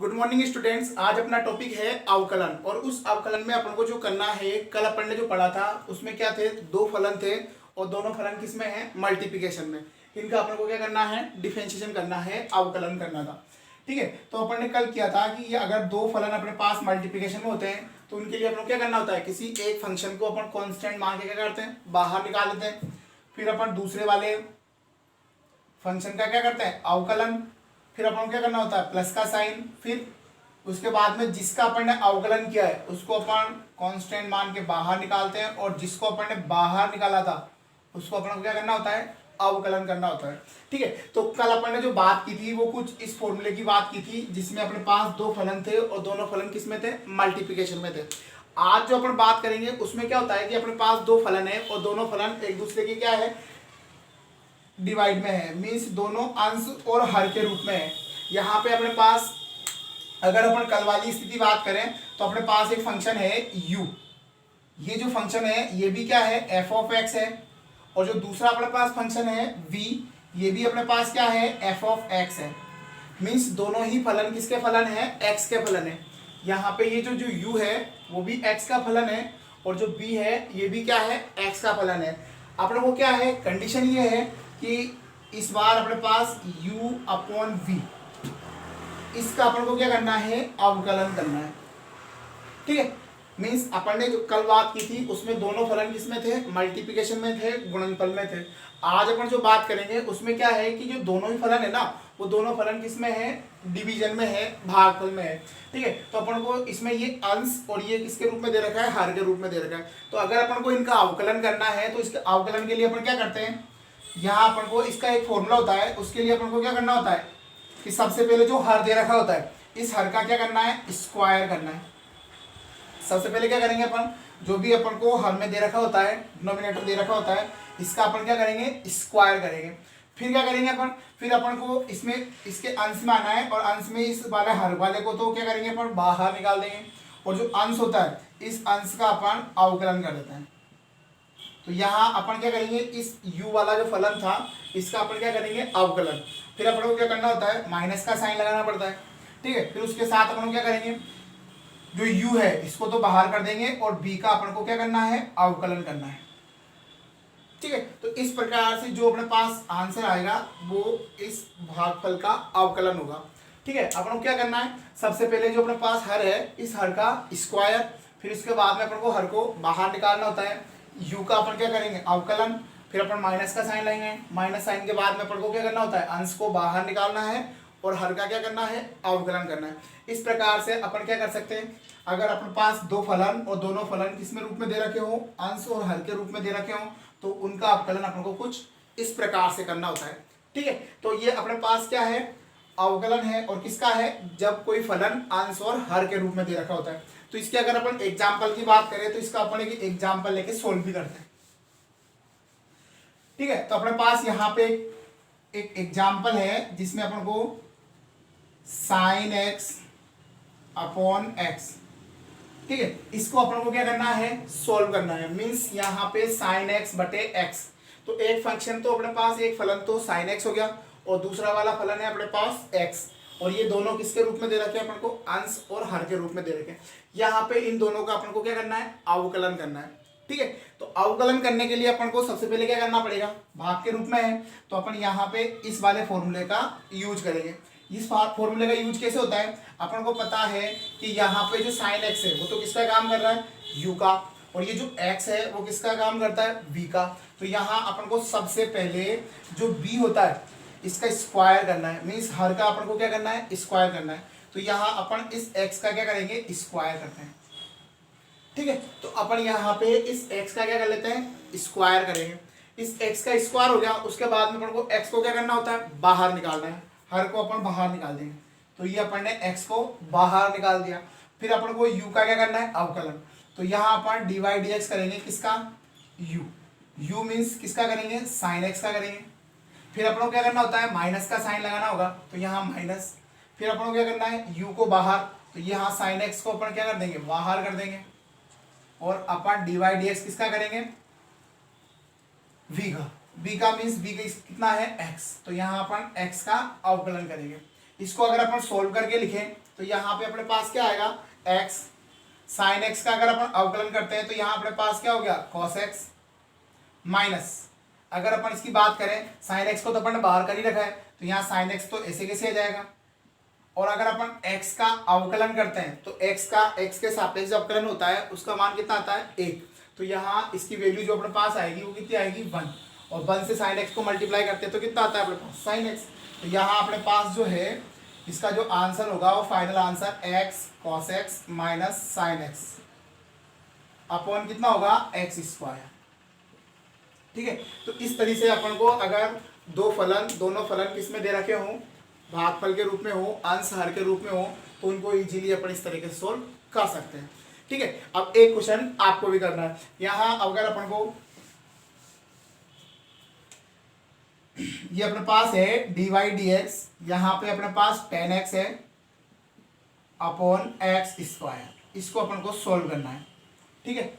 Good morning students. आज अपना topic है अवकलन। और उस अवकलन में अपन को जो करना है, कल अपन ने जो पढ़ा था उसमें क्या थे, दो फलन थे और दोनों फलन किस में है, मल्टीप्लिकेशन में। इनका अपन को क्या करना है, डिफरेंशिएशन करना है, अवकलन करना था। ठीक है, तो अपन ने कल किया था कि ये अगर दो फलन अपने पास मल्टीप्लिकेशन में होते हैं तो उनके लिए अपन को क्या करना होता है, किसी एक फंक्शन को अपन कॉन्स्टेंट मान के क्या करते हैं, बाहर निकाल लेते हैं। फिर अपन दूसरे वाले फंक्शन का क्या करते हैं, अवकलन। फिर अपन को क्या करना होता है, प्लस का साइन। फिर उसके बाद में जिसका अपन ने अवकलन किया है उसको अपन कांस्टेंट मान के बाहर निकालते हैं, और जिसको अपन ने बाहर निकाला था उसको अपन को क्या करना होता है, अवकलन करना होता है। ठीक है, तो कल अपन ने जो बात की थी वो कुछ इस फॉर्मूले की बात की थी जिसमें अपने पास दो फलन थे और दोनों फलन किस में थे, मल्टीप्लिकेशन में थे। आज जो अपन बात करेंगे उसमें क्या होता है कि अपने पास दो फलन है और दोनों फलन एक दूसरे की क्या है, डिवाइड में है, मीन्स दोनों अंश और हर के रूप में है। यहाँ पे अपने पास अगर अपन कल वाली स्थिति बात करें तो अपने पास एक फंक्शन है u। ये जो फंक्शन है ये भी क्या है, f ऑफ x है। और जो दूसरा अपने पास फंक्शन है v, ये भी अपने पास क्या है, f ऑफ x है। मीन्स दोनों ही फलन किसके फलन है, x के फलन है। यहाँ पे ये जो जो u है वो भी x का फलन है और जो b है ये भी क्या है, x का फलन है। अपने को क्या है, कंडीशन ये है कि इस बार अपने पास u अपॉन v, इसका अपन को क्या करना है, अवकलन करना है। ठीक है, मीन्स अपन ने जो कल बात की थी उसमें दोनों फलन किसमें थे, मल्टीप्लिकेशन में थे, गुणनफल में थे। आज अपन जो बात करेंगे उसमें क्या है कि जो दोनों ही फलन है ना, वो दोनों फलन किसमें है, डिवीजन में है, भागफल में है। ठीक है, तो अपन को इसमें ये अंश और ये किसके रूप में दे रखा है, हर के रूप में दे रखा है। तो अगर अपन को इनका अवकलन करना है तो इसके अवकलन के लिए अपन क्या करते हैं, यहाँ अपन को इसका एक फॉर्मूला होता है, उसके लिए अपन को क्या करना होता है कि सबसे पहले जो हर दे रखा होता है इस हर का क्या करना है, स्क्वायर करना है। सबसे पहले क्या करेंगे अपन, जो भी अपन को हर में दे रखा होता है, डिनोमिनेटर दे रखा होता है, इसका अपन क्या करेंगे, स्क्वायर करेंगे। फिर क्या करेंगे अपन, फिर अपन को इसमें इसके अंश में आना है और अंश में इस वाले हर वाले को तो क्या करेंगे अपन, बाहर निकाल देंगे। और जो अंश होता है इस अंश का अपन अवकलन कर देते हैं। तो यहाँ अपन क्या करेंगे, इस u वाला जो फलन था इसका अपन क्या करेंगे, अवकलन। फिर अपन को क्या करना होता है, माइनस का साइन लगाना पड़ता है। ठीक है, फिर उसके साथ अपन क्या करेंगे, जो u है इसको तो बाहर कर देंगे और b का अपन को क्या करना है, अवकलन करना है। ठीक है, तो इस प्रकार से जो अपने पास आंसर आएगा वो इस भागफल का अवकलन होगा। ठीक है, अपन को क्या करना है, सबसे पहले जो अपने पास हर है इस हर का स्क्वायर, फिर उसके बाद में अपन को हर को बाहर निकालना होता है, u का अपन क्या करेंगे, अवकलन। फिर अपन माइनस का साइन लेंगे, माइनस साइन के बाद में अपन को क्या करना होता है, अंश को बाहर निकालना है और हर का क्या करना है, अवकलन करना है। इस प्रकार से अपन क्या कर सकते हैं, अगर अपने पास दो फलन और दोनों फलन किसमें रूप में दे रखे हो, अंश और हर के रूप में दे रखे हो, तो उनका अवकलन अपन को कुछ इस प्रकार से करना होता है। ठीक है, तो ये अपने पास क्या है, अवकलन है। और किसका है, जब कोई फलन अंश और हर के रूप में दे रखा होता है। तो इसके अगर अपन एग्जाम्पल की बात करें तो इसका अपन एक एग्जाम्पल लेके सोल्व भी करते हैं। ठीक है, तो अपने पास यहाँ पे एक एग्जाम्पल है जिसमें अपन को साइन एक्स अपॉन एक्स, ठीक है, इसको अपन को क्या करना है, सोल्व करना है। मीन्स यहाँ पे साइन एक्स बटे एक्स, तो एक फंक्शन तो अपने पास, एक फलन तो साइन एक्स हो गया और दूसरा वाला फलन है अपने पास एक्स, और ये दोनों किसके रूप में दे रखे हैं, अपन को अंश और हर के रूप में दे रखे हैं। यहाँ पे इन दोनों का अपन को क्या करना है, अवकलन करना है। ठीक है, तो अवकलन करने के लिए अपन को सबसे पहले क्या करना पड़ेगा, भाग के रूप में है तो अपन यहाँ पे इस वाले फॉर्मूले का यूज करेंगे। इस फॉर्मूले का यूज कैसे होता है, अपन को पता है कि यहाँ पे जो साइन एक्स है वो तो किसका काम कर रहा है, u का, और ये जो x है वो किसका काम करता है, v का। तो यहाँ अपन को सबसे पहले जो b होता है इसका स्क्वायर करना है, मीन्स हर का अपन को क्या करना है, स्क्वायर करना है। तो यहाँ अपन इस x का क्या करेंगे, स्क्वायर करते हैं। ठीक है, तो अपन यहाँ पे इस x का क्या कर लेते हैं, स्क्वायर करेंगे। इस x का स्क्वायर हो गया, उसके बाद में अपन को x को क्या करना होता है, बाहर निकालना है, हर को अपन बाहर निकाल देंगे। तो ये अपन ने x को बाहर निकाल दिया। फिर अपन को u का क्या करना है, अवकलन। तो यहाँ अपन dy dx करेंगे, किसका, u मीन्स किसका करेंगे, साइन x का करेंगे। फिर अपन को क्या करना होता है, माइनस का साइन लगाना होगा, तो यहाँ माइनस। फिर अपन को क्या करना है, u को बाहर, तो यहाँ साइन x को अपन क्या कर देंगे, बाहर कर देंगे। और अपन dy dx किसका करेंगे, v का मीन्स v का कितना है, x, तो यहाँ अपन x का अवकलन करेंगे। इसको अगर अपन सोल्व करके लिखें तो यहाँ पे अपने पास क्या आएगा, x साइन x का अगर अपन अवकलन करते हैं तो यहाँ अपने पास क्या हो गया, cos x माइनस, अगर अपन इसकी बात करें साइन x को तो अपन ने बाहर कर ही रखा है तो यहाँ साइन x तो ऐसे कैसे आ जाएगा, और अगर अपन x का अवकलन करते हैं तो x का x के सापेक्ष जो अवकलन होता है उसका मान कितना आता है, 1। तो यहाँ इसकी वैल्यू जो अपने पास आएगी वो कितनी आएगी, 1, और 1 से साइन x को मल्टीप्लाई करते हैं तो कितना आता है अपने पास, साइन x। तो यहाँ अपने पास जो है इसका जो आंसर होगा वो final answer x cos x minus sine x upon कितना होगा, x स्क्वायर। ठीक है, तो इस तरीके से अपन को अगर दोनों फलन किस में दे रखे हों, भागफल के रूप में हो, अंश हर के रूप में हो, तो उनको इजीली अपन इस तरीके से सोल्व कर सकते हैं। ठीक है, अब एक क्वेश्चन आपको भी करना है। यहाँ अगर अपन को ये अपने पास है dy dx, यहाँ पे अपने पास tan x है अपॉन x स्क्वायर, इसको अपन को सोल्व करना है। ठीक है,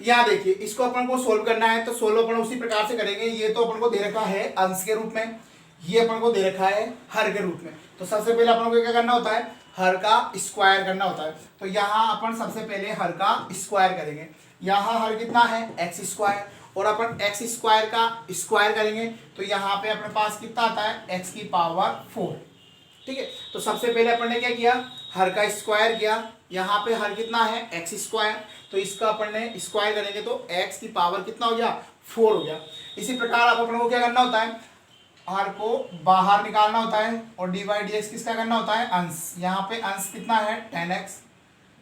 यहाँ देखिए इसको अपन को सोल्व करना है तो सोल्व अपन उसी प्रकार से करेंगे। ये तो अपन को दे रखा है अंश के रूप में, ये अपन को दे रखा है हर के रूप में। तो सबसे पहले अपन को क्या करना होता है, हर का स्क्वायर करना होता है। तो यहाँ अपन सबसे पहले हर का स्क्वायर करेंगे। यहाँ हर कितना है, एक्स स्क्वायर, और अपन एक्स स्क्वायर का स्क्वायर करेंगे तो यहाँ पे अपने पास कितना आता है, एक्स की पावर 4। ठीक है, तो सबसे पहले अपन ने क्या किया, हर का स्क्वायर किया। यहाँ पे हर कितना है, एक्स स्क्वायर, तो इसका अपन ने स्क्वायर करेंगे तो एक्स की पावर कितना हो गया, 4 हो गया। इसी प्रकार आप अपन को क्या करना होता है, हर को बाहर निकालना होता है, और डी बाई डी एक्स किसका करना होता है, अंश। यहाँ पे अंश कितना है, tan x,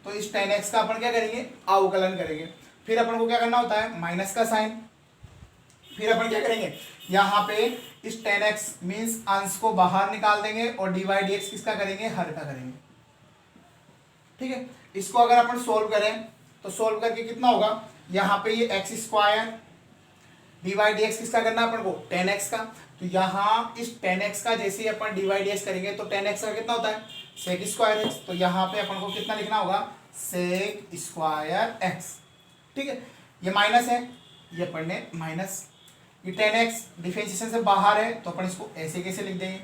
तो इस tan x का अपन क्या करेंगे, अवकलन करेंगे। फिर अपन को क्या करना होता है, माइनस का साइन। फिर अपन क्या करेंगे, यहाँ पे इस tan x मीन्स अंश को बाहर निकाल देंगे, और डी बाई डी एक्स किसका करेंगे, हर का करेंगे। ठीक है, इसको अगर अपन सोल्व करें तो सोल्व करके कितना होगा, यहाँ पे ये x square, D by D x किसका करना है अपन को, tan x का। तो यहाँ इस tan x का जैसे ही अपन डी बाई डी एक्स करेंगे तो tan x का कितना होता है, सेक स्क्वायर x। तो यहाँ पे अपन को कितना लिखना होगा, सेक स्क्वायर x। ठीक है, ये माइनस है, ये अपन ने माइनस, ये tan x डिफरेंशिएशन से बाहर है तो अपन इसको ऐसे कैसे लिख देंगे।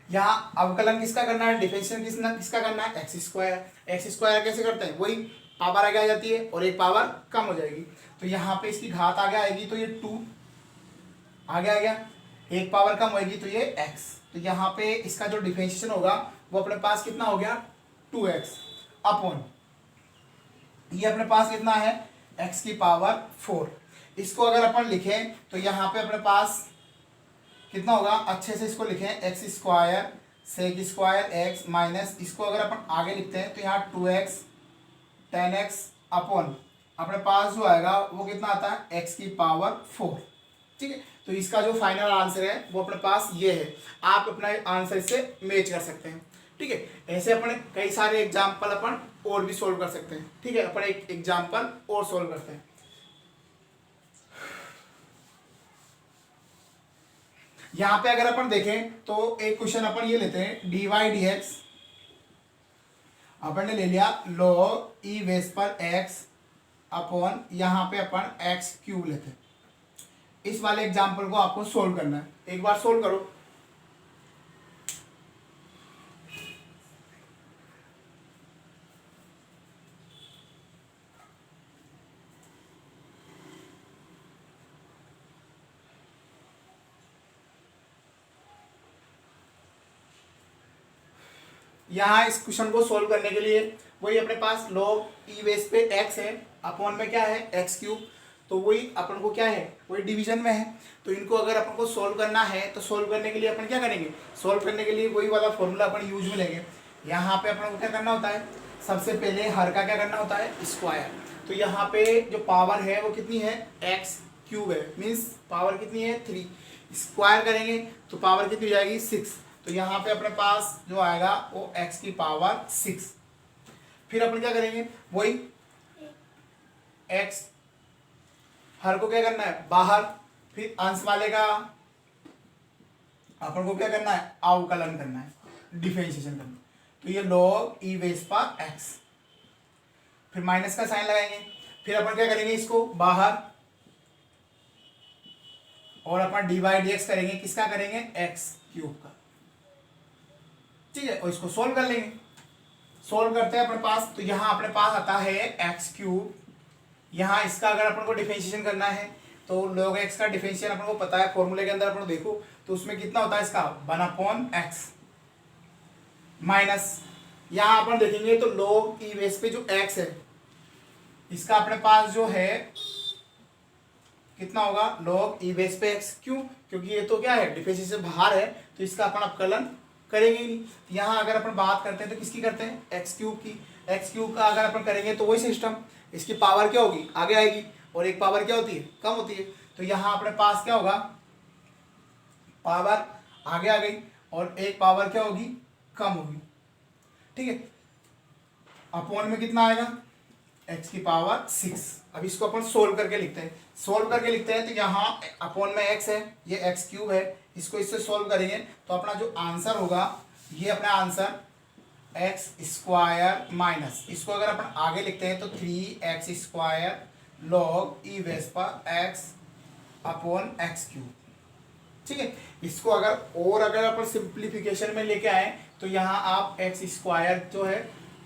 यहाँ अवकलन किसका करना है, डिफरेंशिएशन किसका करना है, एक्स स्क्वायर। एक्स स्क्वायर कैसे करते हैं, वही पावर आगे आ जाती है और एक पावर कम हो जाएगी। तो यहाँ पे इसकी घात आगे आएगी तो ये 2 आगे आ गया, एक पावर कम होगी तो ये x। तो यहाँ पे इसका जो डिफरेंशिएशन होगा वो अपने पास कितना हो गया, 2x अपॉन ये अपने पास कितना है, x की पावर 4। इसको अगर अपन लिखें तो यहाँ पे अपने पास कितना होगा, अच्छे से इसको लिखें, x square sec square x minus, इसको अगर अपन आगे लिखते हैं तो यहाँ 2x tan x अपॉन अपने पास जो आएगा वो कितना आता है, x की पावर 4। ठीक है, तो इसका जो फाइनल आंसर है वो अपने पास ये है। आप अपना आंसर इससे मैच कर सकते हैं। ठीक है, ऐसे अपने कई सारे एग्जाम्पल अपन और भी सोल्व कर सकते हैं। ठीक है, अपन एक एग्जाम्पल और सोल्व करते हैं। यहाँ पे अगर अपन देखें तो एक क्वेश्चन अपन ये लेते हैं, D Y D x upon ने ले लिया log ई बेस पर x अपॉन यहाँ पे अपन एक्स क्यूब लेते हैं। इस वाले एग्जाम्पल को आपको सोल्व करना है, एक बार सोल्व करो। यहाँ इस क्वेश्चन को सोल्व करने के लिए वही अपने पास log ई बेस पे x है, अपॉन में क्या है, एक्स क्यूब। तो वही अपन को क्या है, वही डिवीजन में है। तो इनको अगर अपन को सोल्व करना है तो सोल्व करने के लिए अपन क्या करेंगे, सोल्व करने के लिए वही वाला फॉर्मूला अपन यूज में लेंगे। यहाँ पे अपन को क्या करना होता है, सबसे पहले हर का क्या करना होता है, स्क्वायर। तो यहाँ पे जो पावर है वो कितनी है, एक्स क्यूब है, मीन्स पावर कितनी है, 3। स्क्वायर करेंगे तो पावर कितनी हो जाएगी, 6। तो यहाँ पे अपने पास जो आएगा वो x की पावर 6। फिर अपन क्या करेंगे, वही x हर को क्या करना है, बाहर, फिर अंश वाले का अपन को क्या करना है, अवकलन करना है, डिफरेंशिएशन करना है। तो ये log e बेस पर x, फिर माइनस का साइन लगाएंगे, फिर अपन क्या करेंगे, इसको बाहर और अपन dy dx करेंगे, किसका करेंगे, x क्यूब का, ठीक है। और इसको सोल्व कर लेंगे, सोल्व करते हैं अपने पास, तो यहाँ अपने पास आता है एक्स क्यूब। यहाँ इसका अगर अपन को डिफरेंशिएशन करना है तो log x का डिफरेंशिएशन अपन को पता है, फॉर्मूले के अंदर अपन को देखो तो उसमें कितना होता है इसका 1/x माइनस, यहाँ अपन देखेंगे तो log e बेस पे जो x है इसका अपने पास जो है कितना होगा, log e बेस पे x, क्यों, क्योंकि ये तो क्या है, डिफरेंशिएशन से बाहर है तो इसका अपन अपकलन करेंगे ही नहीं। यहाँ अगर अपन बात करते हैं तो किसकी करते हैं, एक्स क्यूब की। एक्स क्यूब का अगर अपन करेंगे तो वही सिस्टम, इसकी पावर क्या होगी, आगे आएगी, और एक पावर क्या होती है, कम होती है। तो यहाँ अपने पास क्या होगा, पावर आगे आ गई और एक पावर क्या होगी, कम होगी, ठीक है। अपॉन में कितना आएगा, एक्स की पावर 6। अब इसको अपन सोल्व करके लिखते हैं, सोल्व करके लिखते हैं तो यहाँ अपॉन में एक्स है, ये एक्स क्यूब है, इसको इससे सोल्व करेंगे तो अपना जो आंसर होगा ये अपना आंसर एक्स स्क्वायर माइनस, इसको अगर अपन आगे लिखते हैं तो 3x square log e base पर x अपॉन एक्स क्यूब, ठीक है। इसको अगर अपन सिंप्लीफिकेशन में लेके आए तो यहाँ आप एक्स स्क्वायर जो है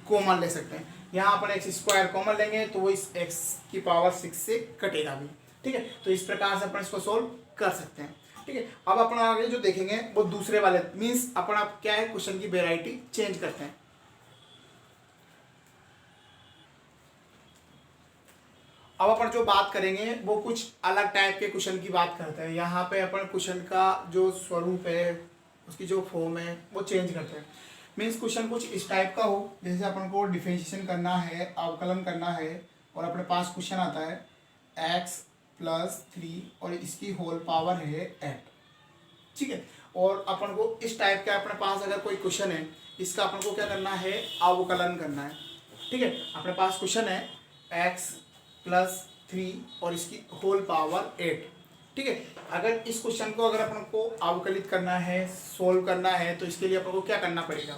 कॉमन ले सकते हैं, यहाँ अपन एक्स स्क्वायर कॉमन लेंगे तो वो इस x की पावर 6 से कटेगा भी, ठीक है। तो इस प्रकार से अपन इसको सोल्व कर सकते हैं, ठीक है। अब अपन आगे जो देखेंगे वो दूसरे वाले, मीन्स अपन आप क्या है, क्वेश्चन की वेराइटी चेंज करते हैं। अब अपन जो बात करेंगे वो कुछ अलग टाइप के क्वेश्चन की बात करते हैं। यहाँ पे अपन क्वेश्चन का जो स्वरूप है, उसकी जो फॉर्म है वो चेंज करते हैं। मीन्स क्वेश्चन कुछ इस टाइप का हो, जैसे अपन को डिफरेंशिएशन करना है, अवकलन करना है, और अपने पास क्वेश्चन आता है x+3 और इसकी होल पावर है 8, ठीक है। और अपन को इस टाइप का अपने पास अगर कोई क्वेश्चन है, इसका अपन को क्या करना है, अवकलन करना है, ठीक है। अपने पास क्वेश्चन है x+3 और इसकी होल पावर 8, ठीक है। अगर इस क्वेश्चन को अगर अपन को अवकलित करना है, सोल्व करना है, तो इसके लिए अपन को क्या करना पड़ेगा।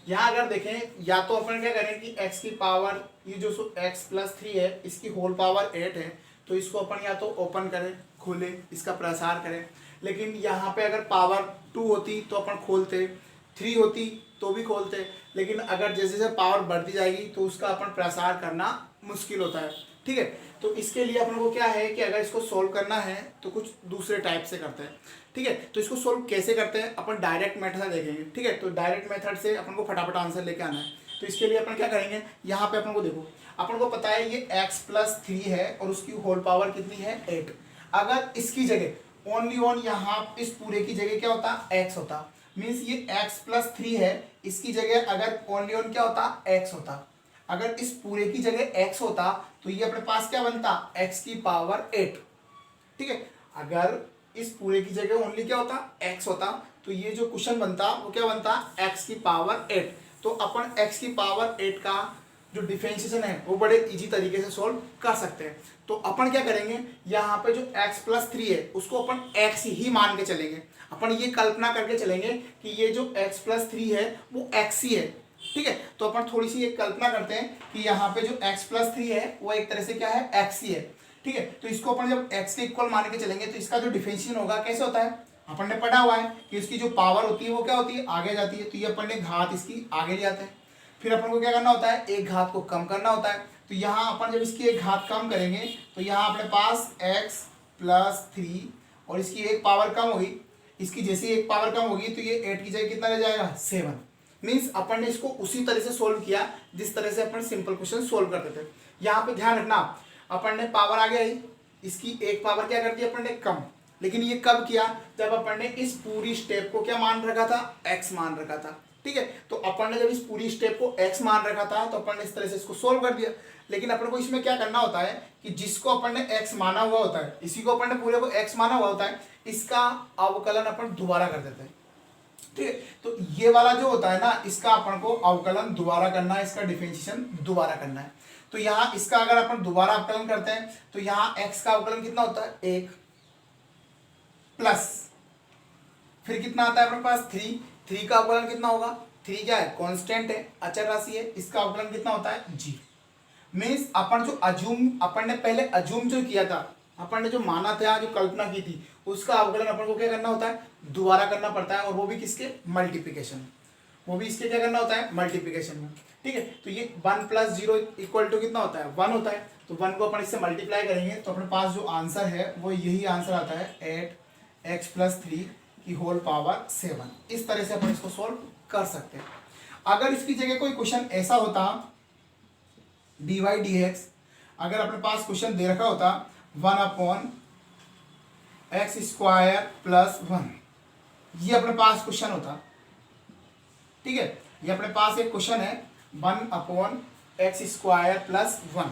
यहाँ अगर देखें, या तो अपन क्या करें कि x की पावर, ये जो x+3 है इसकी होल पावर 8 है, तो इसको अपन या तो ओपन करें, खोले, इसका प्रसार करें। लेकिन यहाँ पे अगर पावर 2 होती तो अपन खोलते, 3 होती तो भी खोलते, लेकिन अगर जैसे जैसे पावर बढ़ती जाएगी तो उसका अपन प्रसार करना मुश्किल होता है, ठीक है। तो इसके लिए अपन को क्या है कि अगर इसको सोल्व करना है तो कुछ दूसरे टाइप से करते हैं, ठीक है। तो इसको सोल्व कैसे करते हैं, अपन डायरेक्ट मेथड देखेंगे, ठीक है। तो डायरेक्ट मेथड से अपन को फटाफट आंसर लेके आना है। तो इसके लिए अपन क्या करेंगे, यहाँ पे अपन को देखो, अपन को पता है ये x+3 है और उसकी होल पावर कितनी है, 8। अगर इसकी जगह ओनली ऑन यहाँ इस पूरे की जगह क्या होता, x होता, मीन्स ये x+3 है, इसकी जगह अगर ओनली ऑन क्या होता, x होता। अगर इस पूरे की जगह x होता तो ये अपने पास क्या बनता, x की पावर 8, ठीक है। अगर इस पूरे की जगह ओनली क्या होता, x होता, तो ये जो क्वेश्चन बनता वो क्या बनता, x की पावर 8। तो अपन x की पावर 8 का जो डिफरेंशिएशन है वो बड़े इजी तरीके से सोल्व कर सकते हैं। तो अपन क्या करेंगे, यहाँ पे जो x+3 है उसको अपन x ही मान के चलेंगे। अपन ये कल्पना करके चलेंगे कि ये जो x+3 है वो x ही है, ठीक है। तो अपन थोड़ी सी एक कल्पना करते हैं कि यहाँ पे जो x+3 है वो एक तरह से क्या है, x ही है, ठीक है। तो इसको अपन जब x के इक्वल मान के चलेंगे तो इसका जो डिफरेंशिएशन होगा कैसे होता है, अपन ने पढ़ा हुआ है कि इसकी जो पावर होती है वो क्या होती है, आगे जाती है। तो ये अपन ने घात इसकी आगे ले जाते हैं, फिर अपन को क्या करना होता है, एक घात को कम करना होता है। तो यहाँ अपन जब इसकी एक घात कम करेंगे तो यहाँ अपने पास x+3 और इसकी एक पावर कम होगी, इसकी जैसे एक पावर कम होगी तो ये 8 की जगह कितना रह जाएगा, 7। मीन्स अपन ने इसको उसी तरह से सोल्व किया जिस तरह से अपन सिंपल क्वेश्चन सोल्व करते थे। यहाँ पे ध्यान रखना, अपन ने पावर आगे आई, इसकी एक पावर क्या कर दी अपन ने, कम। लेकिन ये कब किया, जब अपन ने इस पूरी स्टेप को क्या मान रखा था, x मान रखा था, ठीक है। तो अपन ने जब इस पूरी स्टेप को x मान रखा था तो अपन ने इस तरह से इसको सोल्व कर दिया। लेकिन अपन को इसमें क्या करना होता है कि जिसको अपन ने x माना हुआ होता है, इसी को अपन ने पूरे को x माना हुआ होता है, इसका अवकलन अपन दोबारा कर देते हैं, ठीक है। तो ये वाला जो होता है ना, इसका अपन को अवकलन दोबारा करना है, इसका डिफरेंशिएशन दोबारा करना है। तो यहाँ इसका अगर अपन दोबारा अवकलन करते हैं तो यहाँ x का अवकलन कितना होता है, 1, प्लस फिर कितना आता है अपने पास 3, 3 का अवकलन कितना होगा, 3 क्या है, कांस्टेंट है, अचर राशि है, इसका अवकलन कितना होता है 0। मीन्स अपन जो अज्यूम, अपन ने पहले अज्यूम जो किया था, अपन ने जो माना था, जो कल्पना की थी, उसका अवकलन अपन को क्या करना होता है, दोबारा करना पड़ता है, और वो भी किसके, मल्टीप्लिकेशन, वो भी इसके क्या करना होता है, मल्टीप्लिकेशन में। ठीक है, तो ये 1 + 0 इक्वल टू कितना होता है, 1 होता है। तो 1 को अपन इससे मल्टीप्लाई करेंगे तो अपने पास जो आंसर है वो यही आंसर आता है 8x + 3 की होल पावर 7। इस तरह से अपन इसको सोल्व कर सकते हैं। अगर इसकी जगह कोई क्वेश्चन ऐसा होता dy/dx, अगर अपने पास क्वेश्चन दे रखा होता 1/x² + 1, ये अपने पास क्वेश्चन होता। ठीक है, ये अपने पास एक क्वेश्चन है 1/x² + 1।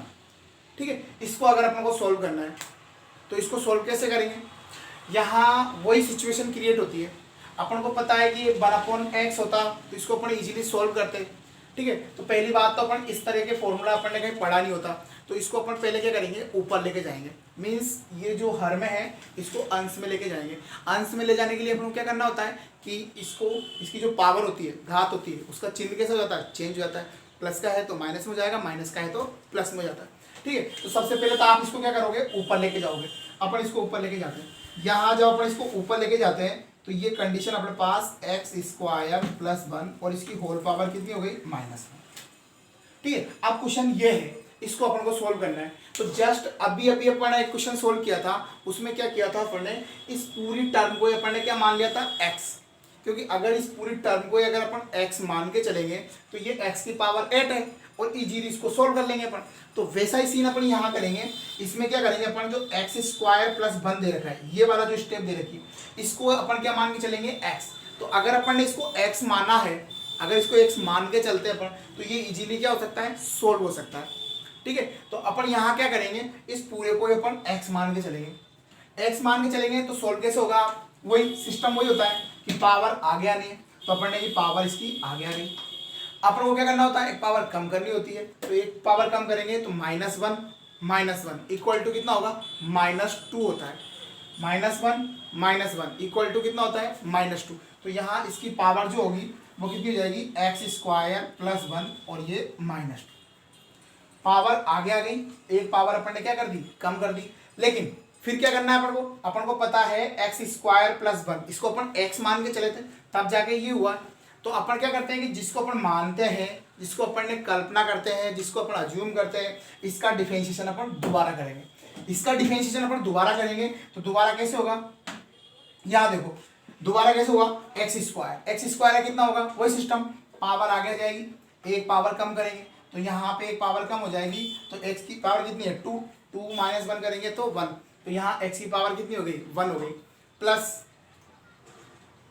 ठीक है, इसको अगर अपन को सोल्व करना है तो इसको सोल्व कैसे करेंगे, यहाँ वही सिचुएशन क्रिएट होती है। अपन को पता है कि ये 1/x होता तो इसको अपन इजीली सोल्व करते। ठीक है, तो पहली बात तो अपन इस तरह के फॉर्मूला अपन ने कहीं पढ़ा नहीं होता, तो इसको अपन पहले क्या करेंगे, ऊपर लेके जाएंगे। मीन्स ये जो हर में है इसको अंश में लेके जाएंगे। अंश में ले जाने के लिए अपन को क्या करना होता है कि इसको, इसकी जो पावर होती है, घात होती है, उसका चिन्ह कैसे हो जाता है, चेंज हो जाता है। प्लस का है तो माइनस में हो जाएगा, माइनस का है तो प्लस में हो जाता है। ठीक है, तो सबसे पहले तो आप इसको क्या करोगे, ऊपर लेके जाओगे। अपन इसको ऊपर लेके जाते हैं, यहाँ जब अपन इसको ऊपर लेके जाते हैं तो ये कंडीशन अपने पास x² + 1 और इसकी होल पावर कितनी हो गई, -1। ठीक है, अब क्वेश्चन ये है, इसको अपन को सोल्व करना है। तो जस्ट अभी अभी अपन ने एक क्वेश्चन सोल्व किया था, उसमें क्या किया था अपन ने, इस पूरी टर्म को अपन ने क्या मान लिया था, x। क्योंकि अगर इस पूरी टर्म को अगर अपन x मान के चलेंगे तो ये x की पावर 8 है और इजीली इसको सोल्व कर लेंगे अपन। तो वैसा ही सीन अपन यहाँ करेंगे। इसमें क्या करेंगे अपन, जो x² + 1 दे रखा है, ये वाला जो स्टेप दे रखी है, इसको अपन क्या मान के चलेंगे, x। तो अगर अपन ने इसको x माना है, अगर इसको x मान के चलते हैं अपन, तो ये इजीली क्या हो सकता है, सोल्व हो सकता है। ठीक है, तो अपन यहाँ क्या करेंगे, इस पूरे को अपन x मान के चलेंगे। x मान के चलेंगे तो सोल्व कैसे होगा, वही सिस्टम वही होता है कि पावर आगे आनी है, तो अपन ने ये पावर इसकी आगे आ गई। अपन को क्या करना होता है, एक पावर कम करनी होती है, तो एक पावर कम करेंगे तो -1 इक्वल टू कितना होगा, -2 होता है। -1 इक्वल टू कितना होता है, -2। तो यहाँ इसकी पावर जो होगी वो कितनी हो जाएगी, x² + 1 और ये -2। पावर आगे आ गई, एक पावर अपन ने क्या कर दी, कम कर दी। लेकिन फिर क्या करना है अपन को पता है x² + 1, इसको अपन x मान के चले थे, तब जाके ये हुआ। तो अपन क्या करते हैं कि जिसको अपन मानते हैं, जिसको अपन ने कल्पना करते हैं, जिसको अपन अज्यूम करते हैं, इसका डिफरेंशिएशन अपन दोबारा करेंगे। इसका डिफरेंशिएशन अपन दोबारा करेंगे तो दोबारा कैसे होगा, यहाँ देखो दोबारा कैसे होगा, x² है कितना होगा, वही सिस्टम, पावर आगे आ जाएगी, एक पावर कम करेंगे तो यहाँ पे एक पावर कम हो जाएगी, तो x की पावर कितनी है, 2 -1 करेंगे तो 1, तो यहाँ x की पावर कितनी हो गई, 1 हो गई, प्लस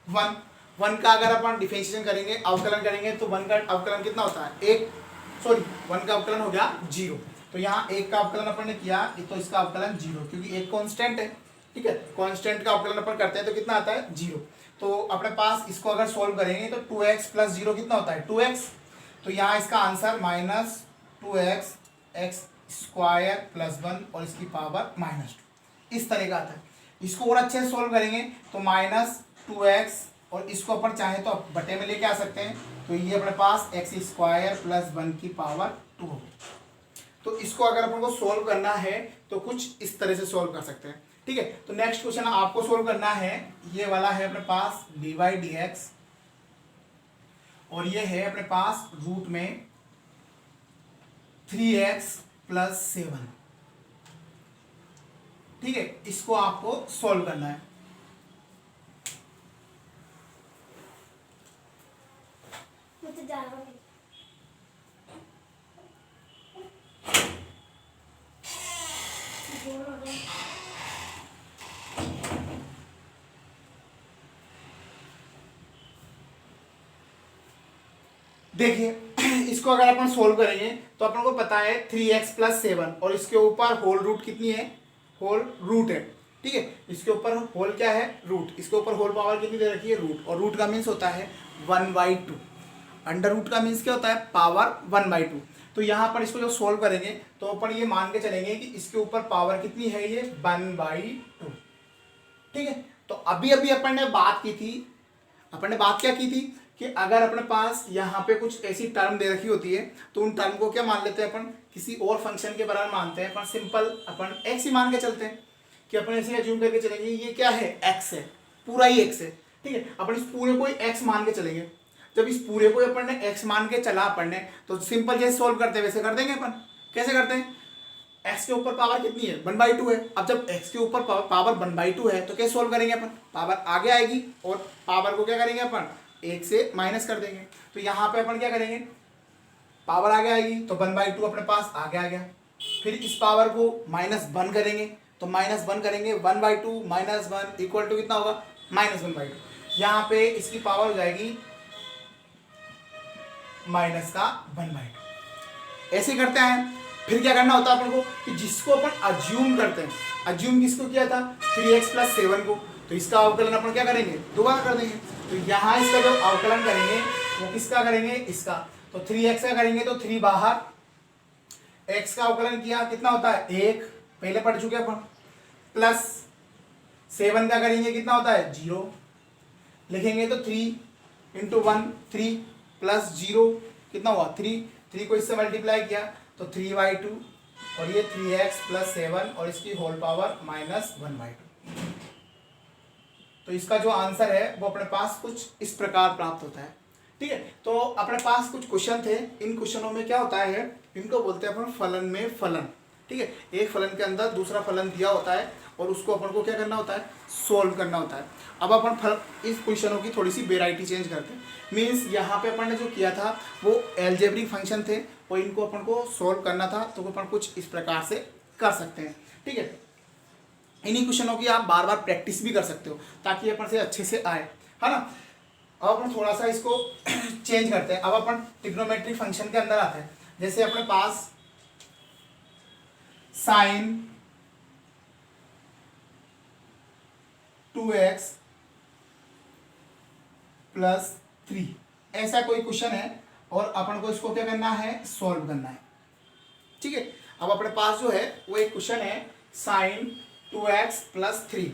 1 का अगर अपन डिफरेंशिएशन करेंगे, अवकलन करेंगे, तो 1 का अवकलन कितना होता है, 1 का अवकलन हो गया 0। तो यहाँ 1 का अवकलन अपन ने किया तो इसका अवकलन 0, क्योंकि एक कांस्टेंट है। ठीक है, कांस्टेंट का अवकलन अपन करते हैं तो कितना आता है, 0। तो अपने पास इसको अगर सोल्व करेंगे तो 2x + 0 कितना होता है, 2x। तो यहाँ इसका आंसर -2x x² + 1 और इसकी पावर -2, इस तरह का आता है। इसको और अच्छे से सोल्व करेंगे तो -2x और इसको अपन चाहे तो बटे में लेके आ सकते हैं, तो ये अपने पास x² + 1 की पावर 2 होगी। तो इसको अगर अपन को सोल्व करना है तो कुछ इस तरह से सोल्व कर सकते हैं। ठीक है, तो नेक्स्ट क्वेश्चन आपको सोल्व करना है, ये वाला है अपने पास dy/dx और ये है अपने पास रूट में 3x + 7। ठीक है, इसको आपको सोल्व करना है। देखिए, इसको अगर अपन सोल्व करेंगे तो अपन को पता है 3x + 7 और इसके ऊपर होल रूट कितनी है, होल रूट है। ठीक है, इसके ऊपर होल क्या है, रूट, इसके ऊपर होल पावर कितनी दे रखी है, रूट, और रूट का मीन्स होता है 1/2। अंडर रूट का मीन्स क्या होता है, पावर 1/2। तो यहाँ पर इसको जो सोल्व करेंगे तो अपन ये मान के चलेंगे कि इसके ऊपर पावर कितनी है, ये 1/2। ठीक है, तो अभी अभी अपन ने बात की थी, अपन ने बात क्या की थी कि अगर अपने पास यहाँ पे कुछ ऐसी टर्म दे रखी होती है तो उन टर्म को क्या मान लेते हैं अपन, किसी और फंक्शन के बराबर मानते हैं अपन, सिंपल अपन एक्स ही मान के चलते हैं कि अपन ऐसे एज्यूम करके चलेंगे ये क्या है, एक्स है, पूरा ही एक्स है, ठीक है। अपन इस पूरे को एक्स मान के चलेंगे। जब इस पूरे को अपन ने एक्स मान के चला अपन ने, तो सिंपल जैसे सोल्व करते हैं वैसे कर देंगे अपन। कैसे करते हैं, एक्स के ऊपर पावर कितनी है, 1/2 है। अब जब एक्स के ऊपर पावर 1/2 है तो कैसे सोल्व करेंगे अपन, पावर आगे आएगी और पावर को क्या करेंगे अपन, एक से माइनस कर देंगे। तो यहाँ पे अपन क्या करेंगे, पावर आगे आएगी तो 1/2 अपने पास आगे आ गया। फिर इस पावर को -1 करेंगे तो -1 करेंगे, 1/2 -1 इक्वल टू कितना होगा, -1/2। यहाँ पे इसकी पावर हो जाएगी -1/2। ऐसे करते हैं। फिर क्या करना होता है अपन को कि जिसको अपन अज्यूम करते हैं, अज्यूम किसको किया था, 3x + 7 को, तो इसका अवकलन अपन क्या करेंगे, दोबारा कर देंगे। तो यहाँ इसका जो अवकलन करेंगे वो किसका करेंगे, इसका। तो 3x का करेंगे तो 3 बाहर, x का अवकलन किया कितना होता है 1, पहले पढ़ चुके अपन, प्लस 7 का करेंगे कितना होता है 0, लिखेंगे तो 3 × 1 3 प्लस 0 कितना हुआ 3, 3 को इससे मल्टीप्लाई किया तो 3/2 और ये 3x + 7 और इसकी होल पावर -1/2। तो इसका जो आंसर है वो अपने पास कुछ इस प्रकार प्राप्त होता है, ठीक है। तो अपने पास कुछ क्वेश्चन थे, इन क्वेश्चनों में क्या होता है, इनको बोलते हैं अपन फलन में फलन, ठीक है। एक फलन के अंदर दूसरा फलन दिया होता है और उसको अपन को क्या करना होता है, सोल्व करना होता है। अब अपन इस क्वेश्चनों की थोड़ी सी वेराइटी चेंज करते हैं। मीन्स यहाँ पे अपन ने जो किया था वो एल्जेब्रिक फंक्शन थे और इनको अपन को सोल्व करना था, तो अपन कुछ इस प्रकार से कर सकते हैं, ठीक है। इन्हीं क्वेश्चनों की आप बार बार प्रैक्टिस भी कर सकते हो ताकि अपन से अच्छे से आए, है ना। अब अपन थोड़ा सा इसको चेंज करते हैं। अब अपन ट्रिग्नोमेट्रिक फंक्शन के अंदर आते हैं। जैसे अपने पास sin 2x + 3 ऐसा कोई क्वेश्चन है और अपन को इसको क्या करना है, सॉल्व करना है, ठीक है। अब अपने पास जो है वो एक क्वेश्चन है sin 2x + 3।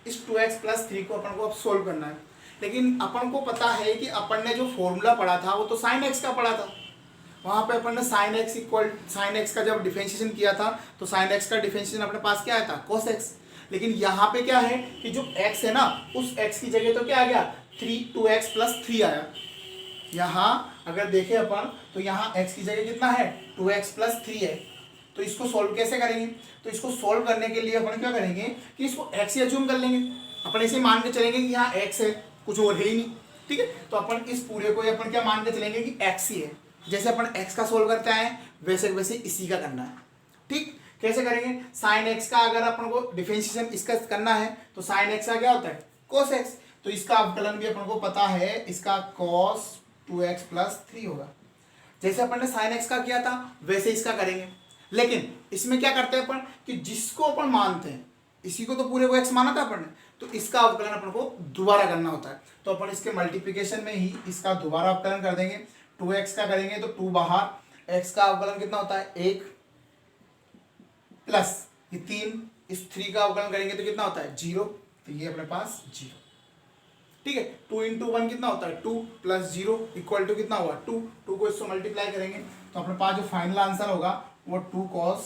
इस 2x + 3 को अपन को अब सोल्व करना है, लेकिन अपन को पता है कि अपन ने जो फॉर्मूला पढ़ा था वो तो sin x का पढ़ा था। वहाँ पे अपन ने sin x का जब डिफरेंशिएशन किया था तो sin x का डिफरेंशिएशन अपने पास क्या आया था, cos x। लेकिन यहाँ पे क्या है कि जो x है ना, उस x की जगह तो क्या आ गया 2x + 3 आया। यहाँ अगर देखें अपन तो यहाँ x की जगह कितना है 2x + 3 है। तो इसको सोल्व कैसे करेंगे, तो इसको सोल्व करने के लिए अपन क्या करेंगे कि इसको x ही अज्यूम कर लेंगे। अपन ऐसे मान के चलेंगे कि यहाँ x है, कुछ और है ही नहीं, ठीक है। तो अपन इस पूरे को अपन क्या मान के चलेंगे कि x ही है। जैसे अपन x का सोल्व करते हैं वैसे वैसे इसी का करना है, ठीक। कैसे करेंगे, sin x का अगर अपन को डिफरेंशिएशन इसका करना है तो sin x का क्या होता है cos x। तो इसका अवकलन भी अपन को पता है, इसका cos 2x + 3 होगा। जैसे अपन ने sin x का किया था वैसे इसका करेंगे, लेकिन इसमें क्या करते हैं अपन कि जिसको अपन मानते हैं, इसी को तो पूरे को x माना था अपन ने, तो इसका अवकलन अपन को दोबारा करना होता है। तो अपन इसके मल्टीप्लिकेशन में ही इसका दोबारा अवकलन कर देंगे। 2x का करेंगे तो 2 बाहर, x का अवकलन कितना होता है 1 प्लस ये 3, इस 3 का अवकलन करेंगे तो कितना होता है 0, तो ये अपने पास 0, ठीक है। 2 × 1 कितना होता है 2 + 0 इक्वल टू कितना हुआ 2, 2 को इससे मल्टीप्लाई करेंगे तो अपने पास जो फाइनल आंसर होगा वो 2 cos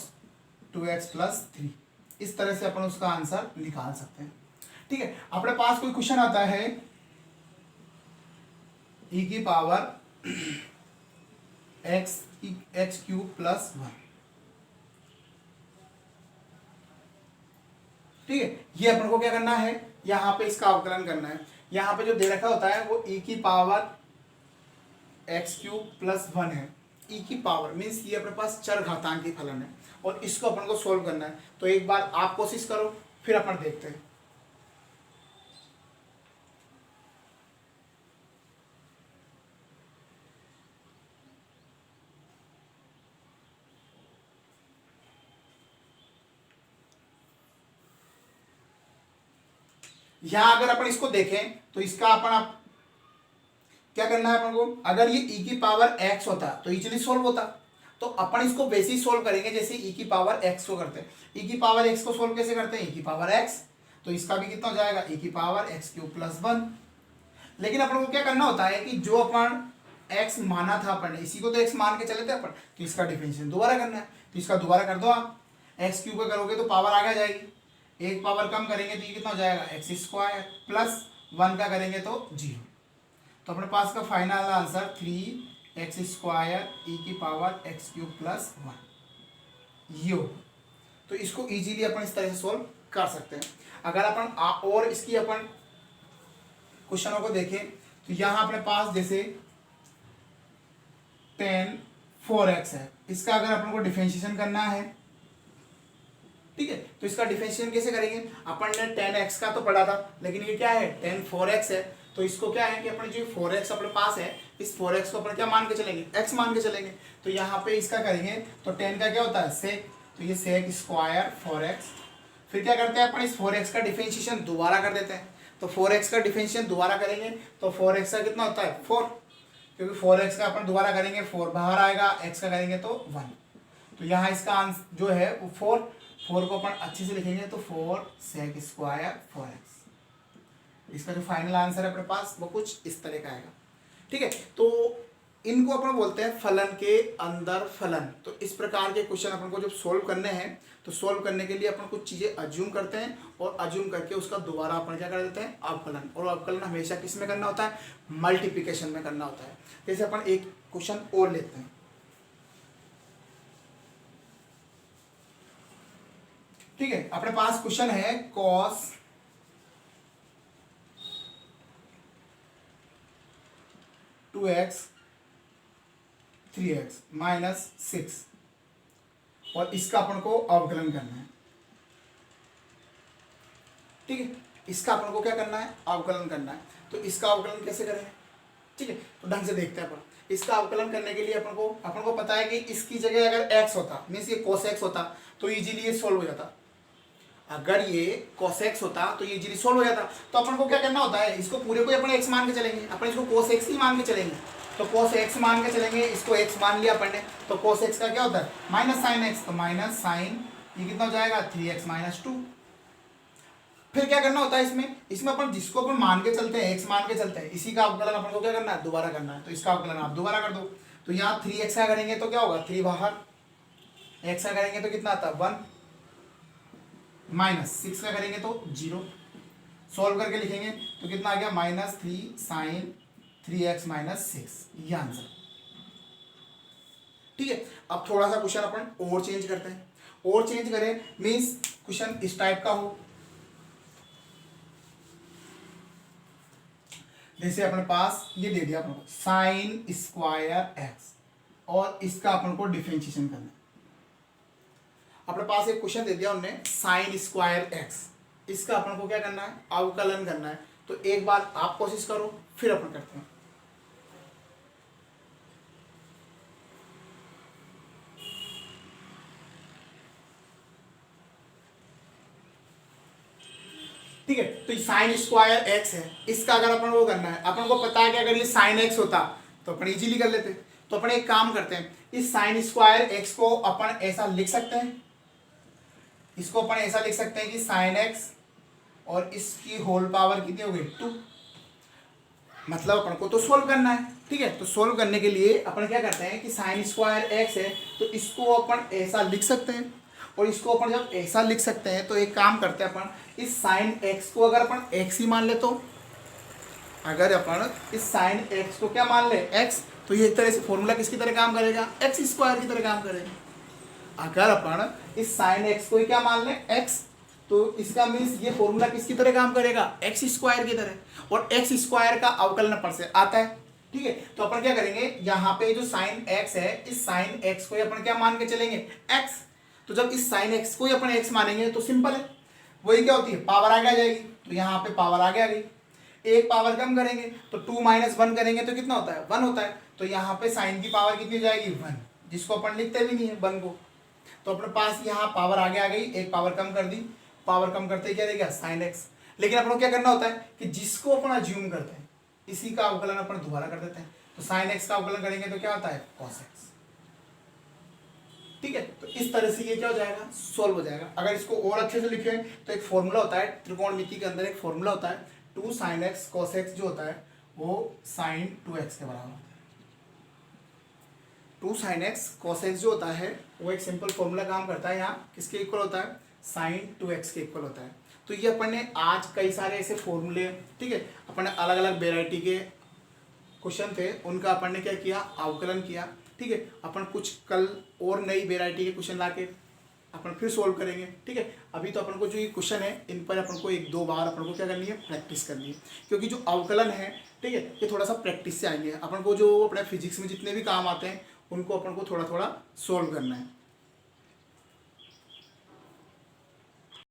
2x + 3। इस तरह से अपन उसका आंसर निकाल सकते हैं, ठीक है। अपने पास कोई क्वेश्चन आता है e⁻ x³ + 1, ठीक है। ये अपन को क्या करना है, यहाँ पे इसका अवकलन करना है। यहाँ पे जो दे रखा होता है वो e⁻ x³ + 1 है। e⁻ मीन्स ये अपने पास चर घातांकी फलन है और इसको अपन को सोल्व करना है। तो एक बार आप कोशिश करो फिर अपन देखते हैं। यहाँ अगर अपन इसको देखें तो इसका अपन क्या करना है अपन को, अगर ये e⁻ x होता तो इजीली सोल्व होता। तो अपन इसको वैसे ही सोल्व करेंगे जैसे e⁻ x को करते हैं। e⁻ x को सोल्व कैसे करते हैं, e⁻x। तो इसका भी कितना हो जाएगा e की पावर एक्स क्यूब प्लस 1। लेकिन अपन को क्या करना होता है कि जो अपन x माना था अपन ने, इसी को तो x मान के चले थे अपन, तो इसका डिफरेंशिएशन दोबारा करना है। तो इसका दोबारा कर दो आप, एक्स क्यूब का करोगे तो पावर आगे आ जाएगी, एक पावर कम करेंगे तो ये कितना हो जाएगा एक्स स्क्वायर प्लस 1 का करेंगे तो 0। तो अपने पास का final answer 3x square e की पावर एक्स क्यूब प्लस 1 ये हो। तो इसको इजीली अपन इस तरह से सोल्व कर सकते हैं। अगर अपन और इसकी अपन क्वेश्चनों को देखें तो यहाँ अपने पास जैसे tan 4x है, इसका अगर अपन को डिफरेंशिएशन करना है, ठीक है, तो इसका डिफरेंशिएशन कैसे करेंगे? अपन ने tan x का तो पढ़ा था, लेकिन ये क्या है tan 4x है, तो इसको क्या है कि अपन जो 4x अपने पास है, इस 4x को अपन क्या मान के चलेंगे, x मान के चलेंगे। तो यहाँ पे इसका करेंगे तो tan का क्या होता है sec, तो ये sec स्क्वायर 4x। फिर क्या करते हैं अपन इस 4x का डिफरेंशिएशन दोबारा कर देते हैं, तो 4x का डिफरेंशिएशन दोबारा करेंगे तो 4x का कितना होता है 4, क्योंकि 4x का अपन दोबारा करेंगे 4 बाहर आएगा, x का करेंगे तो 1। तो यहाँ इसका आंसर जो है वो 4 को अपन अच्छे से लिखेंगे तो 4 sec स्क्वायर 4x। इसका जो फाइनल आंसर है अपने पास वो कुछ इस तरह का आएगा, ठीक है। तो इनको अपन बोलते हैं फलन के अंदर फलन। तो इस प्रकार के क्वेश्चन अपन को जब सोल्व करने हैं तो सोल्व करने के लिए अपन कुछ चीज़ें अज्यूम करते हैं और अज्यूम करके उसका दोबारा अपन क्या कर देते हैं अवकलन। और अवकलन हमेशा किस में करना होता है, मल्टीप्लिकेशन में करना होता है। जैसे अपन एक क्वेश्चन और लेते हैं, ठीक है। अपने पास क्वेश्चन है cos 2x 3x माइनस 6 और इसका अपन को अवकलन करना है, ठीक है। इसका अपन को क्या करना है अवकलन करना है। तो इसका अवकलन कैसे करें, ठीक है, तो ढंग से देखते हैं अपन। इसका अवकलन करने के लिए अपन को पता है कि इसकी जगह अगर x होता मीन्स ये cos x होता तो इजीली ये सोल्व हो जाता। अगर ये cos x होता तो ये इजीली सोल्व हो जाता। तो अपन को क्या करना होता है, इसको पूरे को अपन x मान के चलेंगे, अपन इसको cos x ही मान के चलेंगे। तो cos x मान के चलेंगे, इसको x मान लिया अपन ने, तो cos x का क्या होता है माइनस साइन x, तो माइनस साइन ये कितना हो जाएगा 3x माइनस 2। फिर क्या करना होता है इसमें अपन जिसको अपन मान के चलते हैं x मान के चलते हैं, इसी का अवकलन अपन को क्या करना है दोबारा करना है। तो इसका अवकलन आप दोबारा कर दो, तो यहाँ 3x का करेंगे तो क्या होगा 3 बाहर, x का करेंगे तो कितना आता है 1 माइनस 6 का करेंगे तो 0। सॉल्व करके लिखेंगे तो कितना आ गया माइनस 3 साइन 3x माइनस 6, ये आंसर, ठीक है। अब थोड़ा सा क्वेश्चन अपन और चेंज करते हैं, और चेंज करें मीन्स क्वेश्चन इस टाइप का हो। जैसे अपने पास ये दे दिया अपन को साइन स्क्वायर x और इसका अपन को डिफरेंशिएशन करना है। अपने पास एक क्वेश्चन दे दिया उन्होंने साइन स्क्वायर x, इसका अपन को क्या करना है अवकलन करना है। तो एक बार आप कोशिश करो फिर अपन करते हैं। ठीक है, तो साइन स्क्वायर x है, इसका अगर अपन वो करना है, अपन को पता है कि अगर ये साइन x होता तो अपन इजीली कर लेते। तो अपन एक काम करते हैं, इस साइन स्क्वायर x को अपन ऐसा लिख सकते हैं, इसको अपन ऐसा लिख सकते हैं कि साइन x और इसकी होल पावर कितनी हो गई 2। मतलब अपन को तो सोल्व करना है, ठीक है। तो सोल्व करने के लिए अपन क्या करते हैं कि साइन स्क्वायर x है तो इसको अपन ऐसा लिख सकते हैं, और इसको अपन जब ऐसा लिख सकते हैं तो एक काम करते हैं अपन इस साइन x को अगर अपन x ही मान ले, तो अगर अपन इस साइन x को क्या मान ले x, तो ये एक तरह से फॉर्मूला किसकी तरह काम करेगा एक्स स्क्वायर की तरह काम करेगा। अगर अपन इस साइन x को ही क्या मान ले x, तो इसका मीन्स ये फॉर्मूला किसकी तरह काम करेगा एक्स स्क्वायर की तरह, और एक्स स्क्वायर का अवकलन अपन से आता है, ठीक है। तो अपन क्या करेंगे यहाँ पे जो साइन x है इस साइन x को अपन क्या मान के चलेंगे x। तो जब इस साइन x को ही अपन x मानेंगे तो सिंपल है, वही क्या होती है पावर आगे आ जाएगी। तो यहाँ पे पावर आगे आ गई, एक पावर कम करेंगे तो 2 माइनस 1 करेंगे तो कितना होता है 1 होता है। तो यहाँ पे साइन की पावर कितनी जाएगी 1, जिसको अपन लिखते भी नहीं है 1 को। तो अपने पास यहाँ पावर आगे आ गई, एक पावर कम कर दी, पावर कम करते क्या रहेगा साइन x। लेकिन अपन को क्या करना होता है कि जिसको अपन अज्यूम करते हैं इसी का अवकलन अपन दोबारा कर देते हैं। तो साइन x का अवकलन करेंगे तो क्या होता है cos x, ठीक है। तो इस तरह से ये क्या हो जाएगा, सोल्व हो जाएगा। अगर इसको और अच्छे से लिखें तो एक फॉर्मूला होता है त्रिकोणमिति के अंदर, एक फॉर्मूला होता है 2 sin x cos x जो होता है वो sin 2x के बराबर होता है। 2 sin x cos x जो होता है वो एक सिंपल फॉर्मूला काम करता है, यहाँ किसके इक्वल होता है, sin 2x के इक्वल होता है। तो ये अपन ने आज कई सारे ऐसे फॉर्मूले, ठीक है, अपन ने अलग अलग वेराइटी के क्वेश्चन थे उनका अपन ने क्या किया, अवकलन किया। ठीक है, अपन कुछ कल और नई वेराइटी के क्वेश्चन लाके अपन फिर सोल्व करेंगे। ठीक है, अभी तो अपन को जो ये क्वेश्चन है इन पर अपन को 1-2 बार अपन को क्या करनी है, प्रैक्टिस करनी है, क्योंकि जो अवकलन है, ठीक है, ये थोड़ा सा प्रैक्टिस से आएंगे। अपन को जो अपने फिजिक्स में जितने भी काम आते हैं उनको अपन को थोड़ा थोड़ा सोल्व करना है।